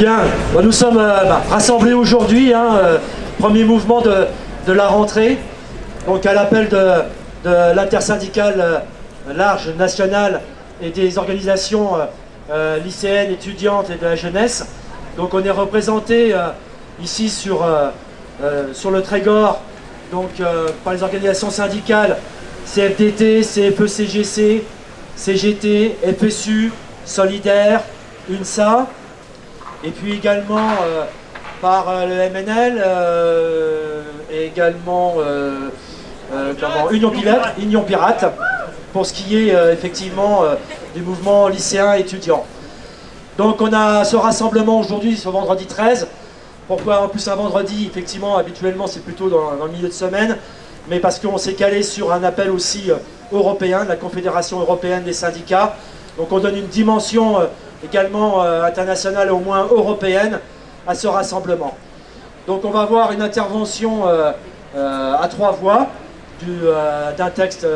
Bien, nous sommes rassemblés aujourd'hui, premier mouvement de la rentrée, donc à l'appel de l'intersyndicale large nationale et des organisations lycéennes, étudiantes et de la jeunesse. Donc on est représenté ici sur le Trégor par les organisations syndicales CFDT, CFE-CGC, CGT, FSU, Solidaire, UNSA, et puis également par le MNL et également Union Pirate, pour ce qui est effectivement du mouvement lycéen étudiant. Donc on a ce rassemblement aujourd'hui, ce vendredi 13. Pourquoi en plus un vendredi? Effectivement, habituellement c'est plutôt dans le milieu de semaine, mais parce qu'on s'est calé sur un appel aussi européen, de la Confédération européenne des syndicats. Donc on donne une dimension également internationale, au moins européenne, à ce rassemblement. Donc on va avoir une intervention à 3 voix d'un texte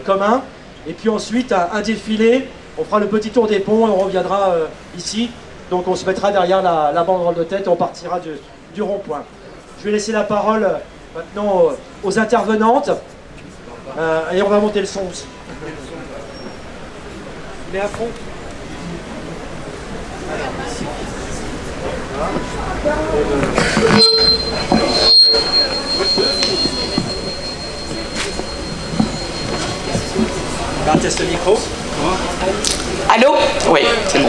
commun, et puis ensuite un défilé. On fera le petit tour des ponts et on reviendra ici. Donc on se mettra derrière la banderole de tête et on partira du rond-point. Je vais laisser la parole maintenant aux intervenantes et on va monter le son aussi. Mais à fond. On teste le micro. Allô? Oui, c'est bon.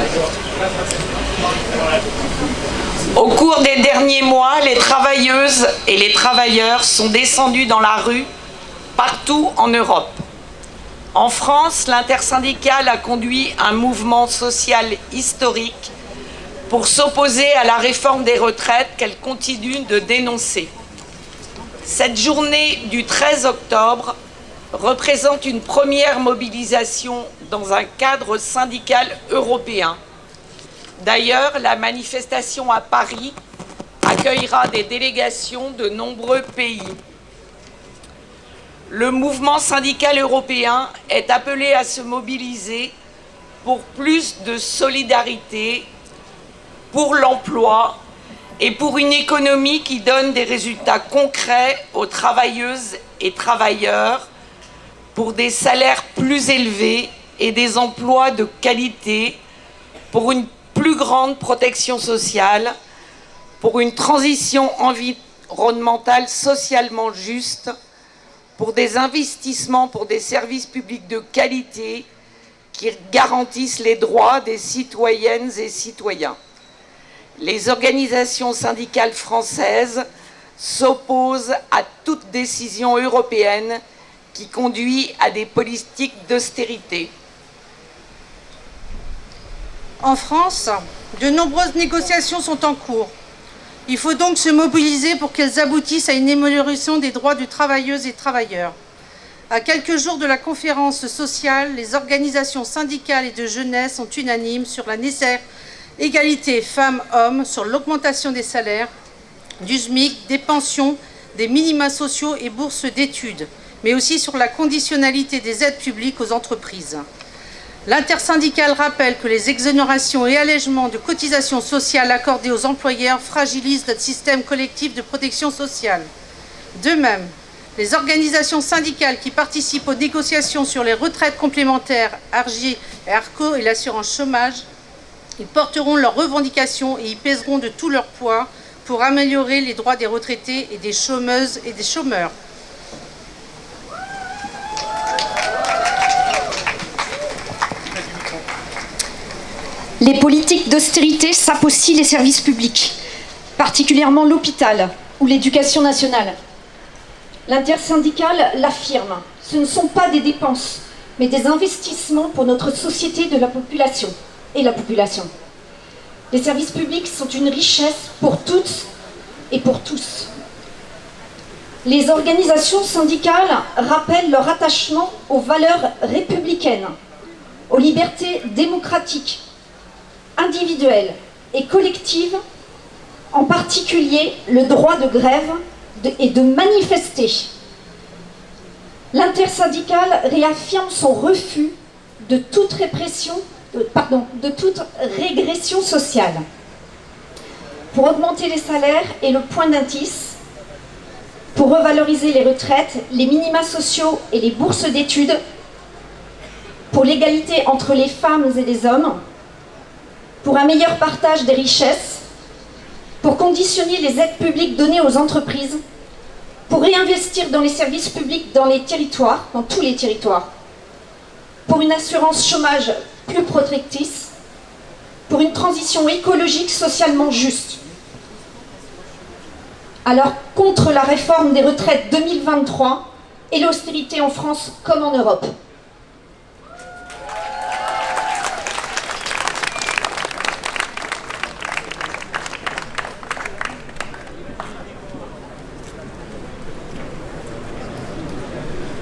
Au cours des derniers mois, les travailleuses et les travailleurs sont descendus dans la rue partout en Europe. En France, l'intersyndicale a conduit un mouvement social historique pour s'opposer à la réforme des retraites qu'elle continue de dénoncer. Cette journée du 13 octobre représente une première mobilisation dans un cadre syndical européen. D'ailleurs, la manifestation à Paris accueillera des délégations de nombreux pays. Le mouvement syndical européen est appelé à se mobiliser pour plus de solidarité, pour l'emploi et pour une économie qui donne des résultats concrets aux travailleuses et travailleurs, pour des salaires plus élevés et des emplois de qualité, pour une plus grande protection sociale, pour une transition environnementale socialement juste, pour des investissements pour des services publics de qualité qui garantissent les droits des citoyennes et citoyens. Les organisations syndicales françaises s'opposent à toute décision européenne qui conduit à des politiques d'austérité. En France, de nombreuses négociations sont en cours. Il faut donc se mobiliser pour qu'elles aboutissent à une amélioration des droits de travailleuses et travailleurs. À quelques jours de la conférence sociale, les organisations syndicales et de jeunesse sont unanimes sur la nécessaire égalité femmes-hommes, sur l'augmentation des salaires, du SMIC, des pensions, des minima sociaux et bourses d'études, mais aussi sur la conditionnalité des aides publiques aux entreprises. L'intersyndicale rappelle que les exonérations et allègements de cotisations sociales accordées aux employeurs fragilisent notre système collectif de protection sociale. De même, les organisations syndicales qui participent aux négociations sur les retraites complémentaires, ARGI et ARCO et l'assurance chômage, ils porteront leurs revendications et y pèseront de tout leur poids pour améliorer les droits des retraités et des chômeuses et des chômeurs. Les politiques d'austérité sapent aussi les services publics, particulièrement l'hôpital ou l'éducation nationale. L'intersyndicale l'affirme, ce ne sont pas des dépenses, mais des investissements pour notre société de la population et la population. Les services publics sont une richesse pour toutes et pour tous. Les organisations syndicales rappellent leur attachement aux valeurs républicaines, aux libertés démocratiques, individuelles et collectives, en particulier le droit de grève et de manifester. L'intersyndicale réaffirme son refus de toute régression sociale. pour augmenter les salaires et le point d'indice, pour revaloriser les retraites, les minima sociaux et les bourses d'études, pour l'égalité entre les femmes et les hommes, pour un meilleur partage des richesses, pour conditionner les aides publiques données aux entreprises, pour réinvestir dans les services publics dans les territoires, dans tous les territoires, pour une assurance chômage plus protectrice, pour une transition écologique socialement juste. Alors, contre la réforme des retraites 2023 et l'austérité en France comme en Europe.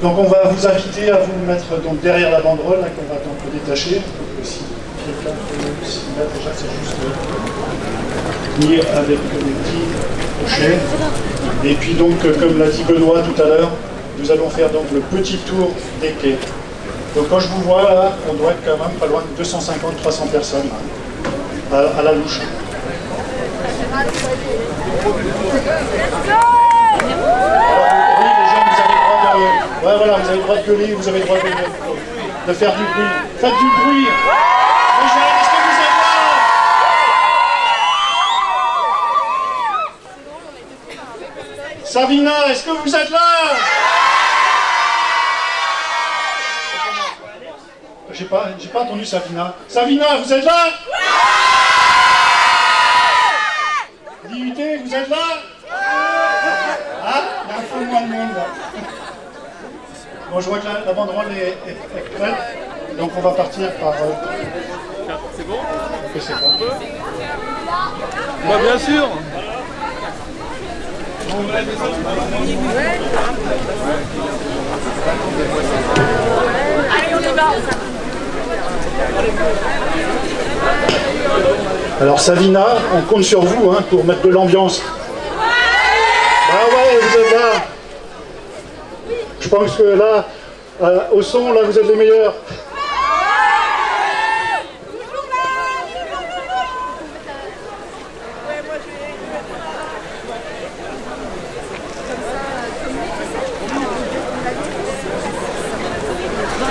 Donc on va vous inviter à vous mettre donc derrière la banderole là, qu'on va donc détacher. Si quelqu'un peut aussi là déjà c'est juste mis avec des petits crochets. Et puis donc comme l'a dit Benoît tout à l'heure, nous allons faire donc le petit tour des quais. Donc quand je vous vois là, on doit être quand même pas loin de 250-300 personnes là, à la louche. Ouais, voilà, vous avez le droit de gueuler, vous avez le droit de faire du bruit. Faites du bruit. Déjà, est-ce que vous êtes là? Savina, est-ce que vous êtes là? J'ai pas entendu Savina. Savina, vous êtes là? DUT, vous êtes là? Ah, il y a un peu moins de monde là. Bon, je vois que la banderole est prête, donc on va partir par... C'est bon? Ok, c'est bon. Bah, bien sûr. Allez, on y va. Alors Savina, on compte sur vous hein, pour mettre de l'ambiance. Ah ouais, vous êtes là. Je pense que là, au son, là, vous êtes les meilleurs.